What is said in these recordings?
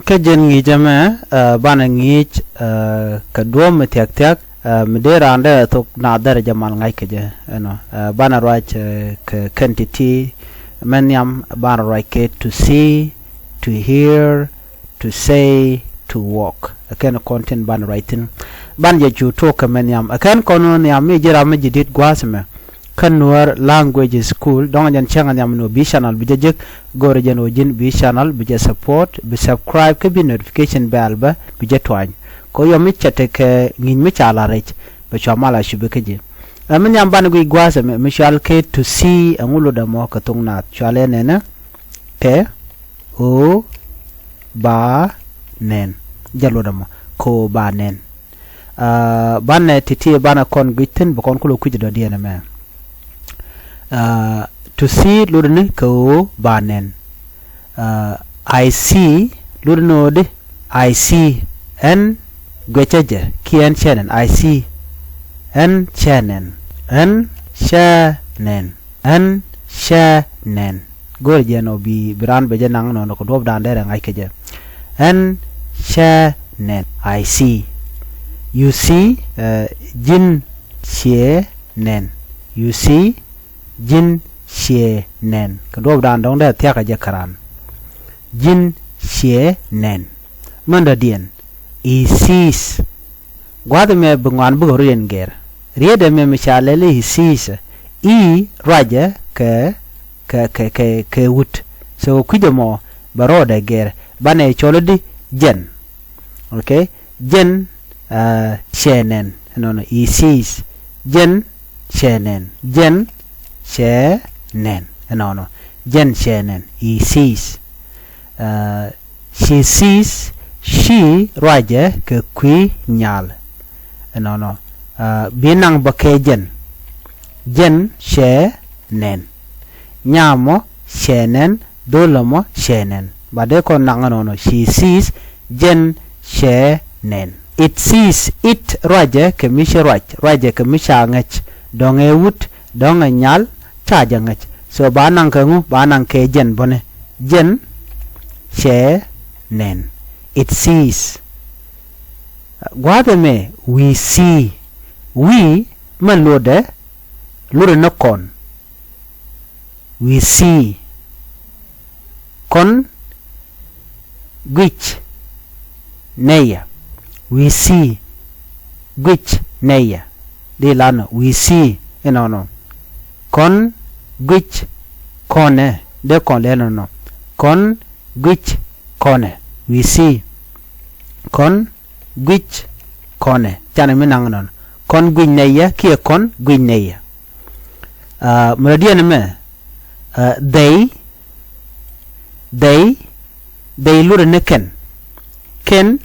Kajen ngijame bana ngij kedua metiak-tiak medera anda Thok Nath dari jamal ngai keje no bana right ke quantity menyam bana right ke to see, to hear, to say, to walk akan content bana writing ban je ju to ke menyam akan kono ne am jira me jidit gwasme kan Nuer Language School dong jan changan yam no bi channel bi jek gore jan ojin bi channel bi je support bi subscribe ke bi notification bell ba bi je twany ko yo mi chete ke ngin mi chala rech be chamala shube ke je amen yam ban go igwase me shal ke to see angulo da mo ka Thok Nath chale ne na ke o ba nen jalo da mo ko ba nen ban ne titi bana kon gitten bo kon kulo kuje do diena me to see ludne ko banen I see ludno de I see and gwecheje kien chenen I see and chenen and shanen gorje no bi bran beje nang no ko dob dan dere ngai keje and shanen I see you see jin nen you see jin xie nen kado dan dong da tia ka je karan jin xie nen manda dien he sees gwad me bungwan bu rien ger riede me mishalele he sees e raja ke wut so kujemo baroda ger bane cholodi jen okay jen xenen no he sees jen xenen jen shenen no jen shenen he sees she sees she raja ke kui nyal no binang bake jen shenen nyamo shenen dolomo shenen bade kon nang no she sees jen shenen it sees it raja ke raja ke mishangach donge wut donge nyal chaja ngach so banang kangu banang ke jen bone jen she nen it sees me we see we malode lure no kon we see kon gwich neya we see gwich neya de lano we see no kon gwich kone de kon leno no kon gwich kone we see kon gwich kone chane minang non kon gwich neya kia kon gwich neya muradia me they lure ne ken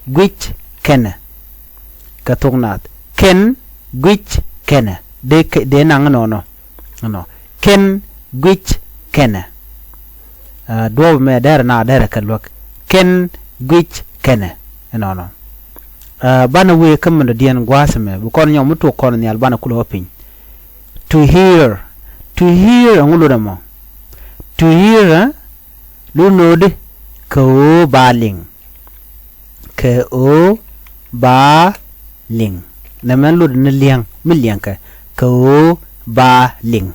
gwich kene ka Thok Nath ken gwich kene de nang no ken gwich kene do me der na der ka lok ken gwich kene no bana we kam no dien gwasme bu kon nyom to kon nyal bana kulo pin to hear ngulo damo to hear lu node ko baling ke o baling na man lu ne liang miliang ka ko baling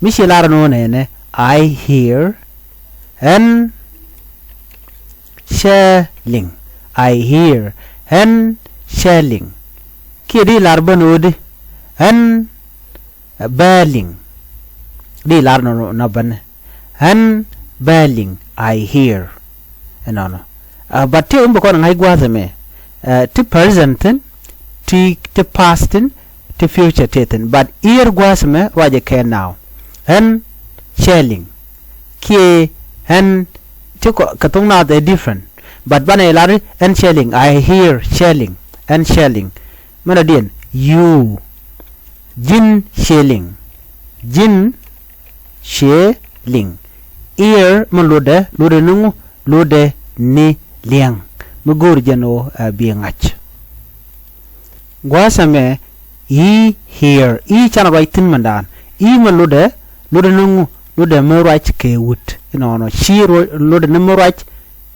mishilar no ne I hear and shelling I hear and shelling kidi larbanode and baling di larno no ban and baling I hear no but te umbo kon ngai gwazame to present to past to future teten but ear gwasme waje ke now and shelling ke and chiko ka Thok Nath different but bana lari and shelling I hear shelling and shelling mana dien you jin shelling ear malude lude nungu lude ni liang mugur jano biangach gwasame e hear e chana writing mandan e malude nungu lude merach ke wut no she lude merach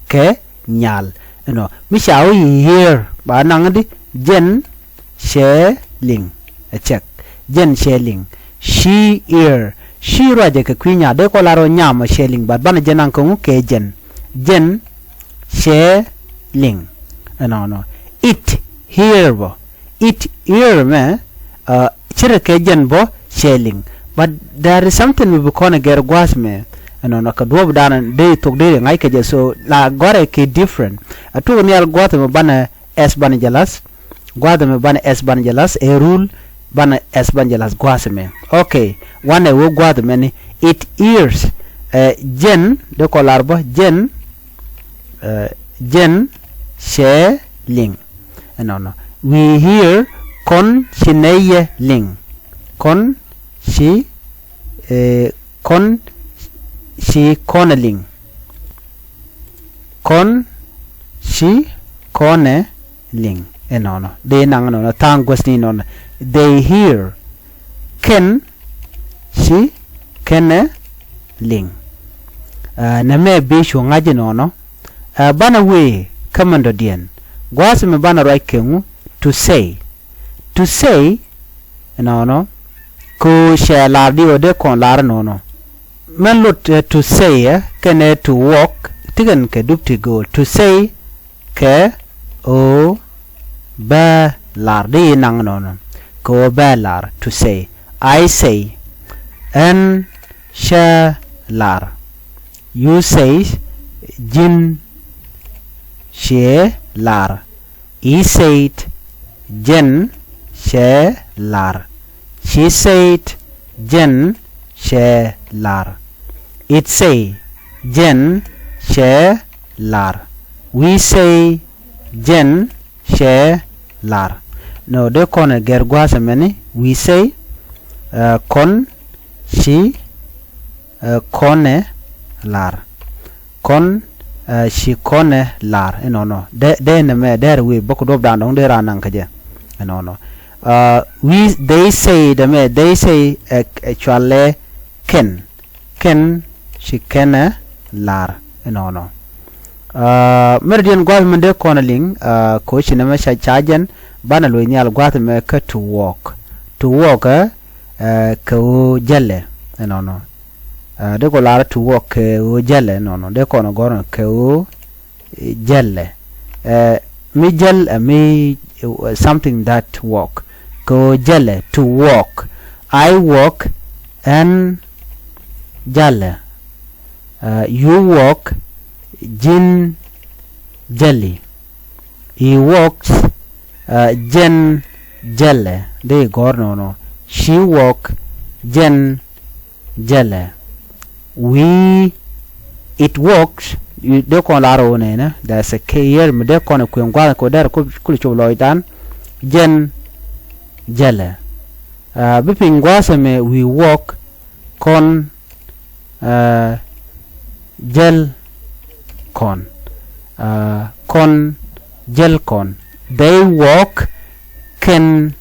ke nyal no mi shao here ba nang di jen she ling a check jen she ling she ear she raje ke kwinya de ko laro nyama she ling ba ban jenan ko ke jen she ling no it here bo it ear me chire ke jen bo she ling but there is something we become get gwas me no ka do dan de tok de ngai ke so la gore ke different atu ni al gwata me bana s ban jelas gwada me bana s ban jelas e rule bana s ban jelas gwas me okay one wo gwada me ni it ears jen de ko larbo jen she ling no we hear kon shineye ling kon shi koneling kon shi koneling no de nang no tang gwasni no they hear ken shi keneling na me be shu ngaje no bana we kamando dien gwase me bana right kengu to say no ko shela dio de kon lar no man lot to say can to walk tigan ke dupti go to say ke o ba lar de nang no ko ba lar to say I say and sha lar you say jin she lar he said jen she lar she said jen she lar it say jen she lar we say jen she lar no de kon gergwa semeni we say kon she kone lar kon she kone lar no de ne me der we boko dob dan dong de ranan kaje no they say they say actually ken she ken lar no meridian gwal de konaling ko shi ne me sha chajen bana lo nyal gwat me ka to walk ko jelle no de ko lar to walk ko jelle no de ko no goro ko jelle mi jel mi something that walk ko jelle to walk I walk and jelle you walk jin jelly he walks jen jelle de gorno no she walk jen jelle it walks de kon laro ne na da se ke yer me de kon ko ngwa ko der ko cho loidan jen jelle bipin ngwa se me we walk kon jel kon jel kon they walk ken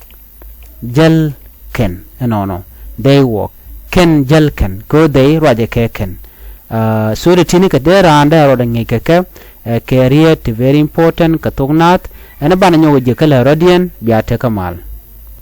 jel ken no they walk ken jel ken go they raje ke ken so the tini ka dera anda ro dangi ke create very important ka Thok Nath ana bana nyogo je kala radian biate kamal